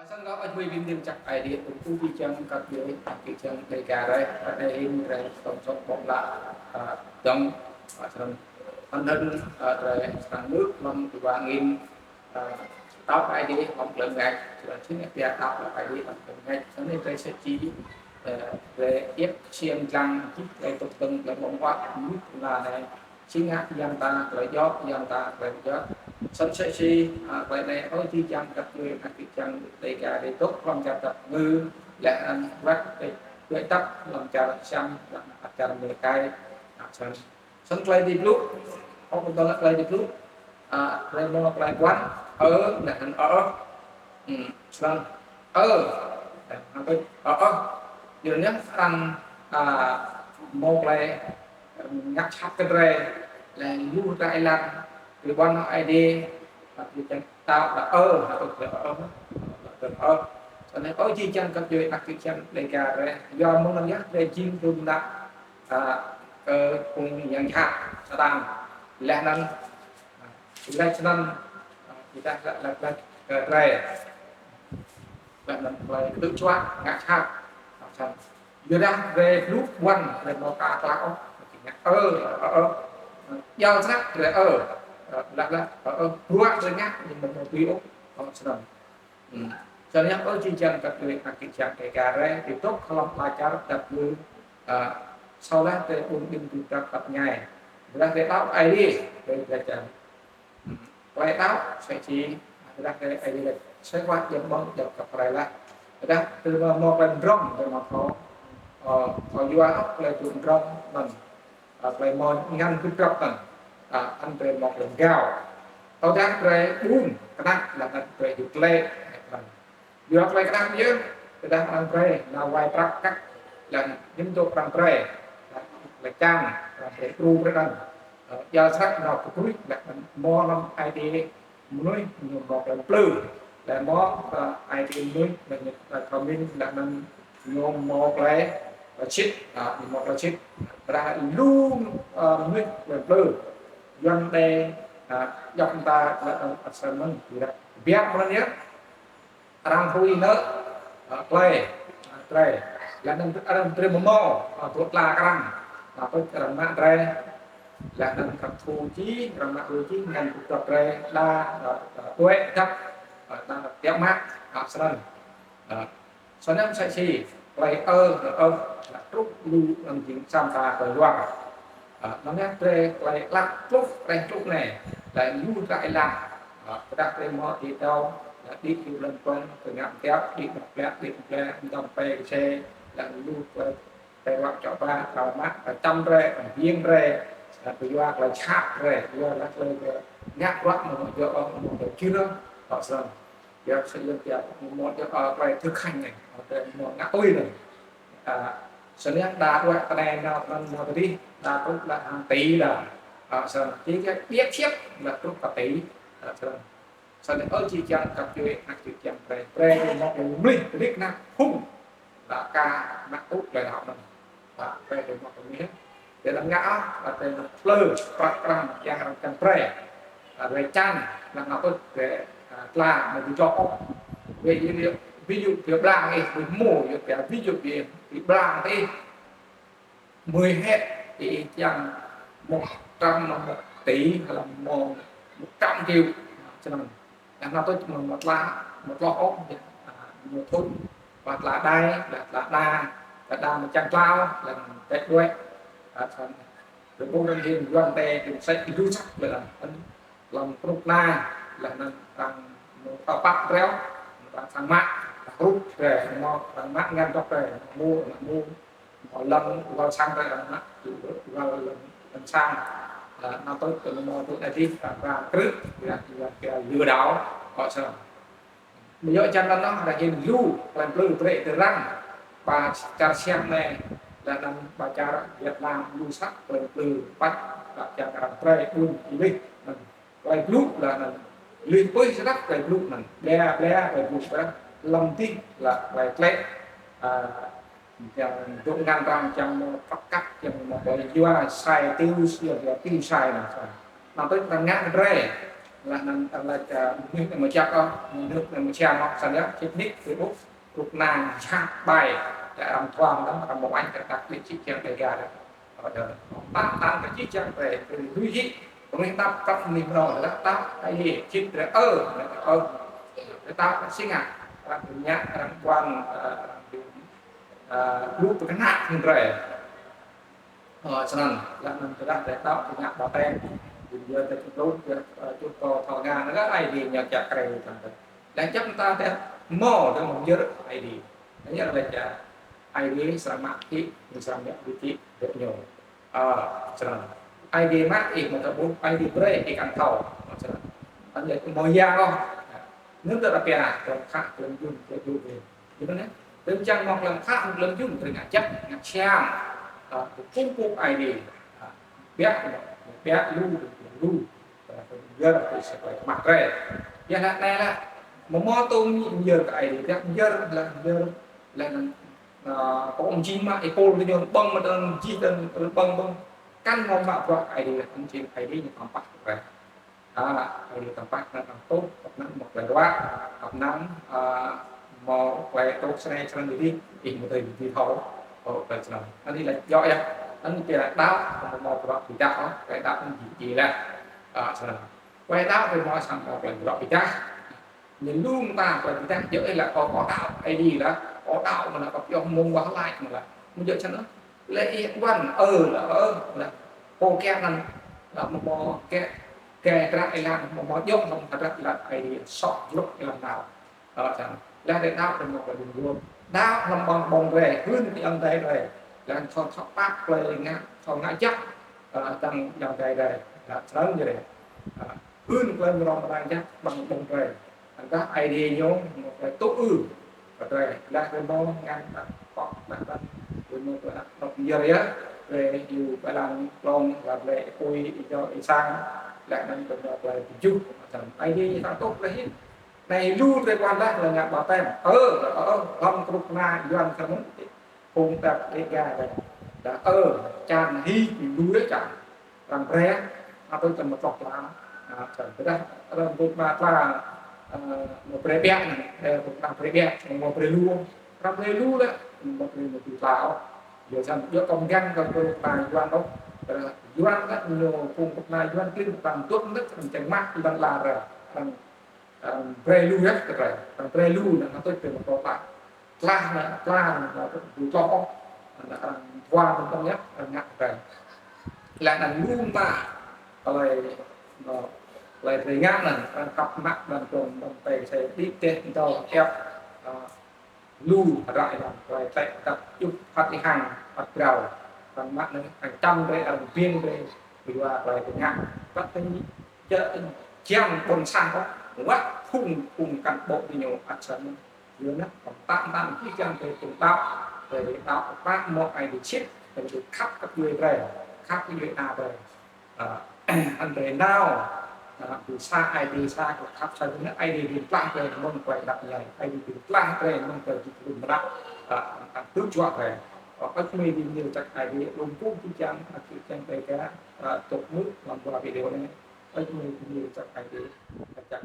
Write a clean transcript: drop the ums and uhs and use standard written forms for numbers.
Sân đó anh huy viên chặt ai điện cũng tu vi chân các dưới thị chân đầy cả đây ở đây hình đây tổng số bóng lạ trong sân thân thân rồi sân nước lâm từ vàng in tóc ai đi bóng lớn gạch rồi chính là tóc là ai đi bóng lớn gạch cho nên đây sẽ chỉ về tiếp xiên răng chích đây tục từng là bóng quát nước là này chính hát dân ta rồi gió dân ta rồi gió sân sẽ chi vậy này ôi chi chăng gặp người các thị chân đây cả để tốt làm cho tập ngư là ăn vắt để gợi tóc làm cho xăm làm cho người cay sân sân play đi lúc không có là play đi lúc play mo play quán ở là anh ở sân ở ở giờ nhất ăn mo play ngắt chặt cái rê là lưu lại làm từ quan nó ID thì chẳng tạo là cho nên có chi chân các chuyện đặc chân đây cả rồi do muốn làm nhắc về chim rung đã cùng nhận hạ sa đàn lẽ năng lẽ năng người ta là rề là lời tự choát ngã hạ giờ đang về lúc quan về một cả tao do sắc là là ở ruộng rồi nhá nhưng mình một biểu cho nên ở chi chân các người các cái trạng cái cà rê thì tốt không là cho tập người sau đó thì uống đinh từ tập ngày ra cái táo ai đi về chẳng quay táo sẽ chỉ ra cái ai đi sẽ qua những món được cặp lại là đó từ một lần rong từ một họ họ vua ốc là tụi rong mình lại mòn ngăn cái trọc mình anh về một lần gạo tao đang về buôn cái đó là anh về được lệ vừa về cái đó nhớ cái đó anh về là vài trắc cắt là những chỗ bằng về là cam là để tru cái đó do sắc nó cũng biết là mò năm ai đi mới nhiều một lần blue là mò ai đi mới là comment là mình nhôm mò về và chip một là chip ra luôn mới về blue dân đây dòng ta là sản phẩm gì đó biết mà nhé rằng thui nữa play play là nâng ăn trên một mô thuộc là cái răng tôi rằng mạng đây là nâng cặp thu chí rằng mạng thu chí ngành thuộc tập đây là quệ thấp đang tiếp mát sân sân em sẽ chỉ play là trúc lưu làm chính sam ta tới loạn nó nét đây play lắc trúc này lại lưu lại làm đặc biệt mọi thì đâu đi chịu lần con từ ngạm kéo đi một lẹ đồng pe xe là lưu về hoặc cho ba vào mắt và trăm rê và viên rê từ qua là chạm rê do là chơi nhát quá một giờ một giờ chưa đó họ xong giờ sẽ lên tiếp một giờ về thực hành này một ngã tôi rồi sẽ nhắc đá qua cái này nào đi đá cũng là hàng tỷ là xong chỉ cái biết chiếc là cũng cả tỷ xong sau này ở chi chân cặp chơi hạt chữ chân về một mình biết năng hung là ca nặng út về học mình và về được một cái để làm ngã và về lơ và làm dạng chân về chân là nó có để là mình cho về ví dụ việc làm thì mình mổ việc ví dụ việc làm thì 10 hết thì chẳng 100 1 tỷ hay là 100 triệu cho nên nó tôi một lo ốp một thun và là đai là đa một trăm lao là tết đuôi rồi bông đơn thiên gần tè thì sẽ lưu sắc là làm lúc na là làm tàu bắt réo và thằng mát rút về nó thằng mát ngăn cho về mua một lần vào sang đây là mát vào lần sang nó tôi từ một tuổi này đi và trước là lừa đảo họ sợ bây giờ chân nó là nhìn lưu làm lưu tuệ từ răng và cha xem này là làm bà cha Việt Nam lưu sắc từ từ bắt và cha làm tuệ buôn đi rồi lúc là liên với sẽ đắc về lúc mình đe về lúc đó lòng tin là về lệ dụng ngăn rằng trong phát cắt trong một cái sai tiêu sai là nó tới là ngã rê là là nước mà chắc không nước mà chèo nó sau đó chết nít từ lúc lúc nàng chặt bài để làm thoáng đó là một anh đặc biệt chỉ chèo để gà đấy ở đó tám tám cái chỉ chèo về từ duy nhất cũng nên tao tao niệm rồi đó tao cái gì chỉ để để tao sinh à nhá quan lúc cái nạn rồi cho nên là mình phải đặt để tạo cái nhạc bảo tem giờ thì chúng tôi thọ ngang nó các ai đi nhạc chặt cây thành đang chấp ta theo mò theo một giờ ai đi thế là chả ai đi sama ki misalnya di được nhiều cho nên ai đi mát ít mà tập bốn ai đi break ít ăn thầu cho nên anh vậy mồi da không nước rất là bè còn khác lần dùng để dùng về như thế này tương trang mong lần khác lần dùng từ ngã chấp ngã trang cung cung ai đi biết biết lu giờ là sẽ phải mặc rồi giờ là này là một mô tô giờ cái đi biết giờ là có ông chim mà eco thì nhường bông mà đơn chi đơn bông bông căn ngon mà vợ ai đi là anh chị ai đi như còn bắt rồi ai đi còn bắt là tốt học năm một vài quá học năm một vài tốt xe cho nên đi một thời đi thấu vậy rồi anh đi là do em anh kia là đau một vợ thì đau cái đau gì là quay đau thì nói sang một lần gọi ta nhìn luôn ta và ta dễ là có đạo ai đi là có đạo mà là có ông môn quá lại mà là bây giờ cho nó lễ văn là cô kẹt là một cái lại làm một dốc không thật ra là ai sọt dốc làm nào chẳng là để đạo thì một cái đường luôn đạo làm bằng bồng về hơn thì ông đây rồi là cho bác lên ngã cho ngã chắc tăng dòng đây đây là lớn như vậy hơn lên lòng đang chắc bằng bồng về các ID nhóm một cái tốt rồi là cái món ngang có bản thân với một cái đọc giờ đấy về dù phải làm lòng và về tôi cho sang lại đang cần đọc lại chung ID như ta tốt đấy này lưu về quan đắc là ngạc bảo tem không cục na doan không cùng tập để ra đây đã tràn hy lưu đấy chẳng làm ré tôi cần một chọc lá chẳng cái đó tôi mà là một cái bé này một cái bé một cái lu đấy một cái táo giờ sang giữa công găng công tôi bài doan đó doan đó nhiều cùng một này doan kia bằng tốt nhất mình chẳng mắc thì bằng là rồi bằng prelude nhất rồi bằng prelude là tôi cần một câu tạ là tôi cho là qua mình tâm nhất ngặt rồi là luôn mà lại thời gian này cặp mặt bằng cùng bằng tay sẽ đi trên tàu ép lưu lại là lại chạy tập chụp phát hành phát đầu bằng mắt nó hàng trăm đây ở viên đây vì là lại thời gian các cái chợ treo bồn sang có quá cùng cán bộ thì nhiều ăn sẵn dưới nó còn tạm khi trang về cùng tạo bác một ai để chết để được khắp các người về khắp cái người nào về anh về nào từ xa ai đi xa của khắp xa những ai đi đến plan về mong quay đặt này ai đi đến plan về mong quay chỉ dùng đặt tứ chọn về có các người đi nhiều chắc ai đi luôn phút chi trang về cái tục nước làm qua video này các người nhiều chắc ai đi chắc